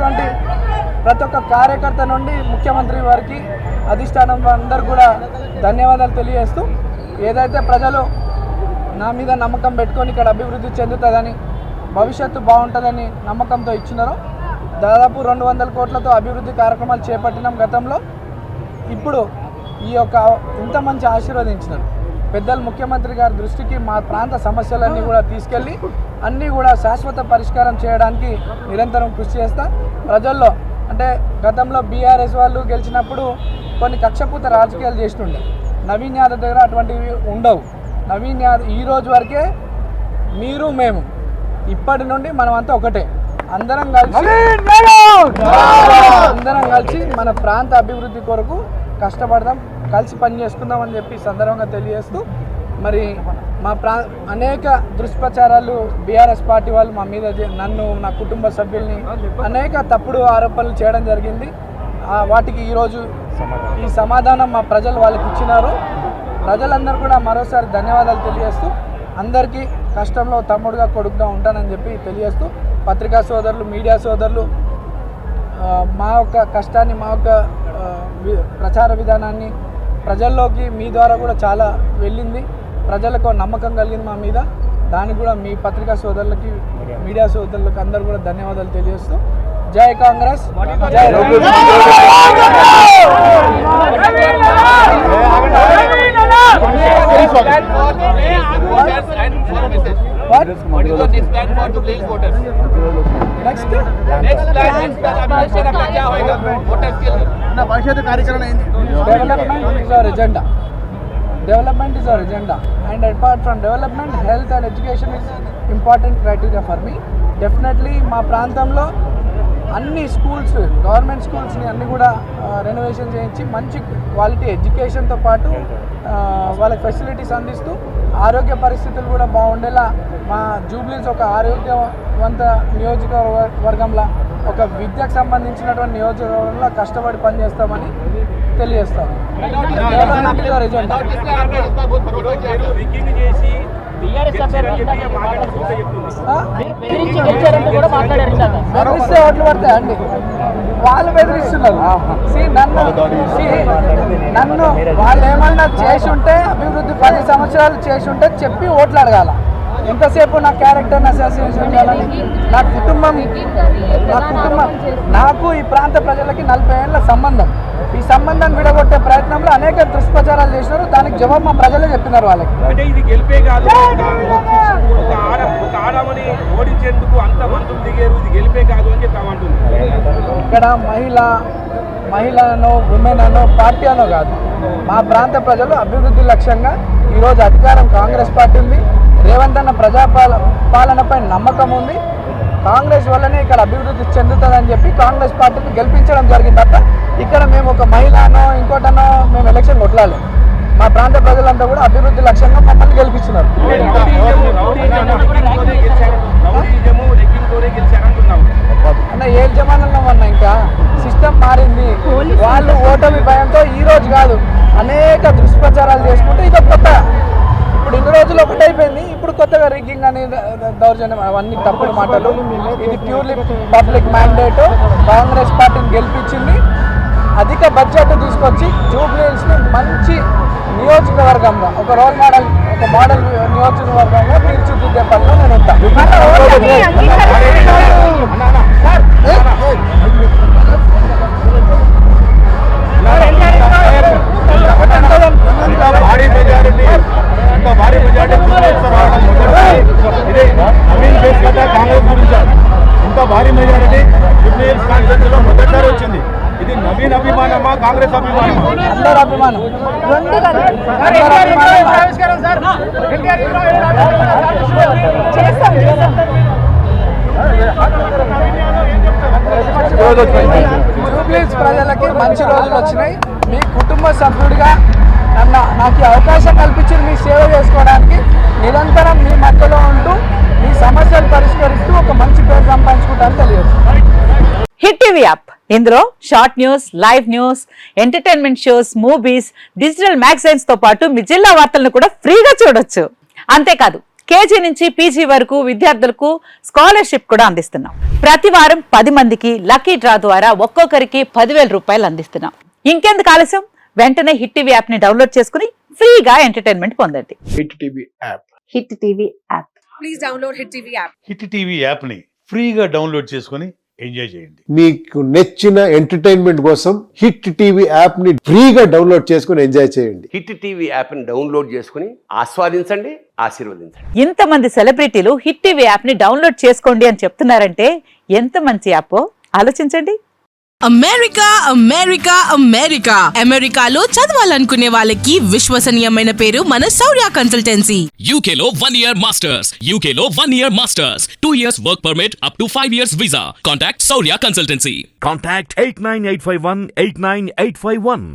చేసినటువంటి ప్రతి ఒక్క కార్యకర్త నుండి ముఖ్యమంత్రి వారికి అధిష్టానం అందరూ కూడా ధన్యవాదాలు తెలియజేస్తూ, ఏదైతే ప్రజలు నా మీద నమ్మకం పెట్టుకొని ఇక్కడ అభివృద్ధి చెందుతుందని, భవిష్యత్తు బాగుంటుందని నమ్మకంతో ఇచ్చినారో, దాదాపు 200 కోట్లతో అభివృద్ధి కార్యక్రమాలు చేపట్టినాం గతంలో. ఇప్పుడు ఈ యొక్క ఇంత మంచి ఆశీర్వదించినారు పెద్దలు ముఖ్యమంత్రి గారి దృష్టికి మా ప్రాంత సమస్యలన్నీ కూడా తీసుకెళ్ళి అన్నీ కూడా శాశ్వత పరిష్కారం చేయడానికి నిరంతరం కృషి చేస్తా. ప్రజల్లో అంటే గతంలో బీఆర్ఎస్ వాళ్ళు గెలిచినప్పుడు కొన్ని కక్షపూత రాజకీయాలు చేస్తుండే, నవీన్ యాదవ్ దగ్గర అటువంటివి ఉండవు. నవీన్ యాదవ్ ఈ రోజు వరకే మీరు మేము ఇప్పటి నుండి మనమంతా ఒకటే, అందరం కలిసి మన ప్రాంత అభివృద్ధి కొరకు కష్టపడదాం, కలిసి పని చేసుకుందామని చెప్పి సందర్భంగా తెలియజేస్తూ, మరి మా అనేక దుష్ప్రచారాలు బీఆర్ఎస్ పార్టీ వాళ్ళు మా మీద నన్ను నా కుటుంబ సభ్యుల్ని అనేక తప్పుడు ఆరోపణలు చేయడం జరిగింది. వాటికి ఈరోజు ఈ సమాధానం మా ప్రజలు వాళ్ళకి ఇచ్చినారు. ప్రజలందరూ కూడా మరోసారి ధన్యవాదాలు తెలియజేస్తూ, అందరికీ కష్టంలో తమ్ముడుగా కొడుకుగా ఉంటానని చెప్పి తెలియజేస్తూ, పత్రికా సోదరులు, మీడియా సోదరులు మా యొక్క కష్టాన్ని, మా యొక్క ప్రచార విధానాన్ని ప్రజల్లోకి మీ ద్వారా కూడా చాలా వెళ్ళింది, ప్రజలకు నమ్మకం కలిగింది మా మీద. దానికి కూడా మీ పత్రికా సోదరులకి, మీడియా సోదరులకు అందరూ కూడా ధన్యవాదాలు తెలియజేస్తూ, జై కాంగ్రెస్, జై Development is our agenda, and apart from development, health and education is important criteria for me. Definitely మా ప్రాంతంలో అన్ని స్కూల్స్, గవర్నమెంట్ స్కూల్స్ని అన్నీ కూడా రెనోవేషన్ చేయించి మంచి క్వాలిటీ ఎడ్యుకేషన్తో పాటు వాళ్ళకి ఫెసిలిటీస్ అందిస్తూ ఆరోగ్య పరిస్థితులు కూడా బాగుండేలా మా జూబ్లీస్ ఒక ఆరోగ్యవంత నియోజకవర్గంలో, ఒక విద్యకు సంబంధించినటువంటి నియోజకవర్గంలో కష్టపడి పనిచేస్తామని తెలియజేస్తాము. ఓట్లు పడతాయండి, వాళ్ళు బెదిరిస్తున్నారు. నన్ను వాళ్ళు ఏమన్నా చేసి ఉంటే, అభివృద్ధి 10 సంవత్సరాలు చేసి ఉంటే చెప్పి ఓట్లు అడగాల. ఎంతసేపు నా క్యారెక్టర్ని అసోసియేషన్ చేయాలని, నా కుటుంబం నాకు ఈ ప్రాంత ప్రజలకి 40 ఏళ్ళ సంబంధం. ఈ సంబంధాన్ని విడగొట్టే ప్రయత్నంలో అనేక దుష్ప్రచారాలు చేసినారు. దానికి జవాబు మా ప్రజలే చెప్పినారు వాళ్ళకి. ఇది గెలిపే కాదు, ఒక ఆడమని ఓడించేందుకు అంత మంత్రులు దిగారు, ఇది గెలిపే కాదు అని చెప్పామంటుంది. ఇక్కడ మహిళనో ఉమెన్ అనో పార్టీ అనో కాదు, మా ప్రాంత ప్రజలు అభివృద్ధి లక్ష్యంగా ఈరోజు అధికారం కాంగ్రెస్ పార్టీ ఉంది. రేవంత్ అన్న పాలనపై నమ్మకం ఉంది. కాంగ్రెస్ వల్లనే ఇక్కడ అభివృద్ధి చెందుతుందని చెప్పి కాంగ్రెస్ పార్టీని గెలిపించడం జరిగింది తప్ప ఇక్కడ మేము ఒక మహిళనో ఇంకోటనో మేము ఎలక్షన్ కొట్లాలి. మా ప్రాంత ప్రజలంతా కూడా అభివృద్ధి లక్ష్యంగా మమ్మల్ని గెలిపించినారు. అన్న ఏ జమానంలో ఉన్నా ఇంకా సిస్టమ్ మారింది. వాళ్ళు ఓటమి భయంతో ఈ రోజు కాదు అనేక దుష్ప్రచారాలు చేసుకుంటే ఇది కొత్త, ఇప్పుడు ఇన్ని రోజులు ఒకటైపోయింది. ఇప్పుడు కొత్తగా రిగ్గింగ్ అని దౌర్జన్యం, అవన్నీ తప్పుడు మాటలు. ఇది ప్యూర్లీ పబ్లిక్ మ్యాండేట్. కాంగ్రెస్ పార్టీని గెలిపించింది, అధిక బడ్జెట్ తీసుకొచ్చి జూబ్లీహిల్స్ని మంచి నియోజకవర్గంగా, ఒక రోల్ మోడల్, ఒక మోడల్ నియోజకవర్గంగా తీర్చిదిద్దే పనిలో నేను ఉంటాను. ఇంత భారీ మెజారిటీ జూబ్లీహిల్స్ కాన్స్టిట్యూన్సీలో మొదటిసారి వచ్చింది. ఇది నవీన్ అభిమానమా, కాంగ్రెస్ అభిమానమా? అందరూ అభిమానం. జూబ్లీహిల్స్ ప్రజలకి మంచి రోజులు వచ్చినాయి. మీ కుటుంబ సభ్యుడిగా నాకు అవకాశం కల్పించి మీ సేవ చేసుకోవడానికి నిరంతరం మీ మధ్యలో ఉంటూ మీ సమస్యలు పరిష్కరిస్తూ ఒక మంచి పేరు సంపాదించుకుంటానని తెలియదు. హిట్ టీవీ యాప్, ఇందులో short news, live news, entertainment shows, movies, digital magazines తో పాటు మీ జిల్లా వార్తలను కూడా ఫ్రీగా చూడొచ్చు. అంతేకాదు కేజీ నుంచి పీజీ వరకు విద్యార్థులకు స్కాలర్షిప్ కూడా అందిస్తున్నాం. ప్రతి వారం 10 మందికి లక్కీ డ్రా ద్వారా ఒక్కొక్కరికి 10,000 రూపాయలు అందిస్తున్నాం. ఇంకెందుకు ఆలస్యం, వెంటనే హిట్ టీవీ యాప్ ని డౌన్లోడ్ చేసుకుని ఫ్రీగా ఎంటర్టైన్మెంట్ పొందండి. Hit TV app. Hit TV app. Please download Hit TV app. Hit TV యాప్ని ఫ్రీగా డౌన్లోడ్ చేసుకొని ఎంజాయ్ చేయండి. మీకు నచ్చిన ఎంటర్టైన్మెంట్ కోసం హిట్ టీవీ యాప్ ని ఫ్రీగా డౌన్లోడ్ చేసుకుని ఎంజాయ్ చేయండి. హిట్ టీవీ యాప్ని డౌన్లోడ్ చేసుకుని ఆస్వాదించండి, ఆశీర్వదించండి. ఇంతమంది సెలబ్రిటీలు హిట్ టీవీ యాప్ ని డౌన్లోడ్ చేసుకోండి అని చెప్తున్నారంటే ఎంత మంచి యాప్ ఆలోచించండి. అమెరికా అమెరికా అమెరికా అమెరికాలో చదవాలనుకునే వాళ్ళకి విశ్వసనీయమైన పేరు మన శౌర్య consultancy. UK Law 1 Year Masters. UK Law 1 Year Masters. 2 years work permit up to 5 years visa. Contact Saurya Consultancy. Contact 89851 89851.